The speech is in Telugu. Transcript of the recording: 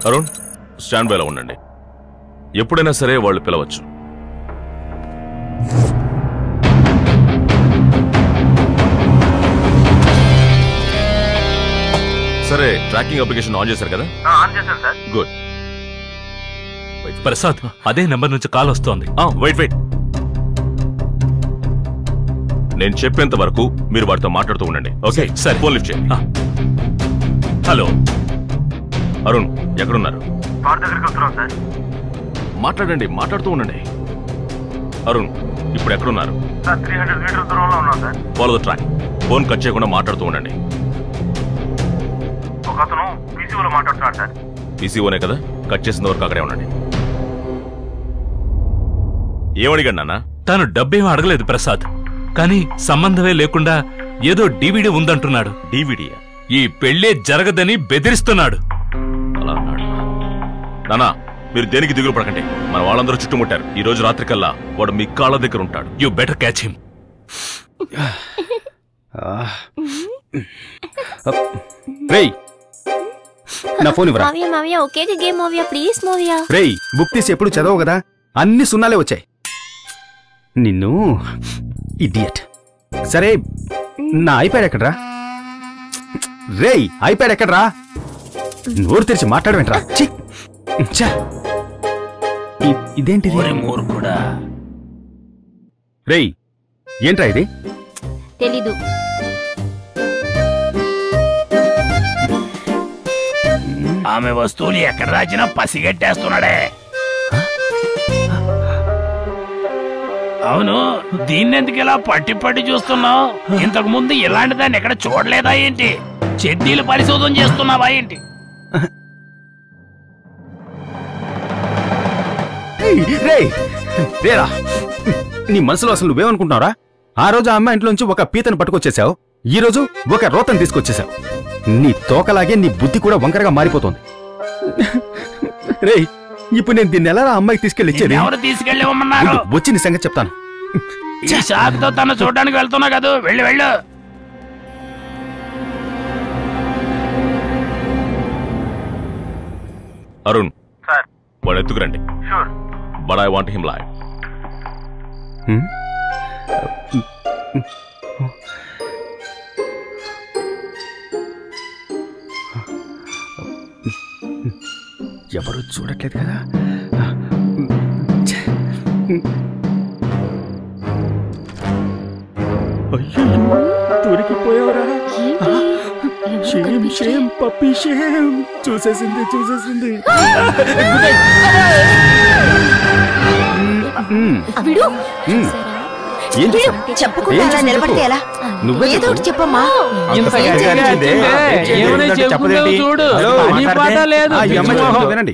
అరుణ్, స్టాండ్ బైలో ఉండండి. ఎప్పుడైనా సరే వాళ్ళు పిలవచ్చు. సరే, ట్రాకింగ్ అప్లికేషన్ ఆన్ చేశారు కదా? ఆన్ చేశాను సార్. గుడ్. ప్రసాద్, అదే నెంబర్ నుంచి కాల్ వస్తోంది. వెయిట్. నేను చెప్పేంత వరకు మీరు వాడితో మాట్లాడుతూ ఉండండి. ఓకే, సరే. ఫోన్ లిఫ్ట్ చేయండి. హలో అరుణ్, ఎక్కడున్నారు? వాడి దగ్గరికి వస్తున్నాం సార్. మాట్లాడుతూ ఉండండి. అరుణ్, ఇప్పుడు ఎక్కడున్నారు? సార్ 300 మీటర్ల దూరంలో ఉన్నాం sir. Follow the track. Phone cut చేయకుండా మాట్లాడుతూ ఉండండి. ఒక అతను పీసీఓలో మాట్లాడుతున్నాడు సార్. పీసీఓనే కదా, కట్ చేసిన వరకు అక్కడే ఉండండి. ఏమడిగాడు నాన్న? తాను డబ్బేమీ అడగలేదు ప్రసాద్, కానీ సంబంధమే లేకుండా ఏదో డివిడి ఉందంటున్నాడు. డివిడియా? ఈ పెళ్లే జరగదని బెదిరిస్తున్నాడు. అలా అన్నాడు. నానా, మీరు దేనికి దిగులు పడకండి. మన వాళ్ళందరూ చుట్టుముట్టారు. ఈ రోజు రాత్రి కల్లా వాడు మీ కాళ్ళ దగ్గర ఉంటాడు. You better catch him. రేయ్, నా ఫోన్ ఇవ్వరా. మావయ్య ఓకే గేమ్ మావయ్య, ప్లీజ్ మావయ్య. రేయ్, బుక్ తీసి ఎప్పుడు చదవవు కదా, అన్ని సున్నాలే వచ్చాయి. నిన్ను ఇడియట్. సరే, నా ఐప్యాడ్ ఎక్కడ్రా? రేయ్, ఐప్యాడ్ ఎక్కడ్రా? నోరు తెరిచి మాట్లాడవేంట్రా? ఇదేంటిది? రేయ్, ఏంట్రా ఇది? తెలీదు. ఆమె వస్తువులు ఎక్కడ రాచినా పసిగట్టేస్తున్నాడే. అవును, దీన్నెందుకు ఇలా పట్టి చూస్తున్నావు? ఇంతకు ముందు ఇలాంటి దాన్ని ఎక్కడ చూడలేదా ఏంటి? చెద్దీలు పరిశోధన చేస్తున్నావా ఏంటి? రేరా, నీ మనసులో అసలు నువ్వేమనుకుంటున్నావురా? ఆ రోజు ఆ అమ్మాయి ఇంట్లోంచి ఒక పీతను పట్టుకొచ్చేసావు, ఈ రోజు ఒక రోతను తీసుకొచ్చేసావు. నీ తోకలాగే నీ బుద్ధి కూడా వంకరగా మారిపోతుంది. రేయ్, ఇప్పుడు నేను దీన్ని ఎలా అమ్మాయికి తీసుకెళ్ళిచ్చేది? ఎవరు తీసుకెళ్ళివమ్మన్నారు? వచ్చి నీ సంగతి చెప్తాను. ఈ షాక్తో తను చూడడానికి వెళ్తున్నా కదా, వెళ్ళు. అరుణ్ సార్, వాడు ఎత్తుకురండి. Sure. But I want him live. ఎవరు చూడట్లేదు కదా. అయ్యో, దొరికిపోయావరా. Shame puppy shame. చూసేసింది. చెప్పకుండా నిలబడితే ఎలా? నువ్వే ఏదో ఒకటి చెప్పమ్మా. వినండి.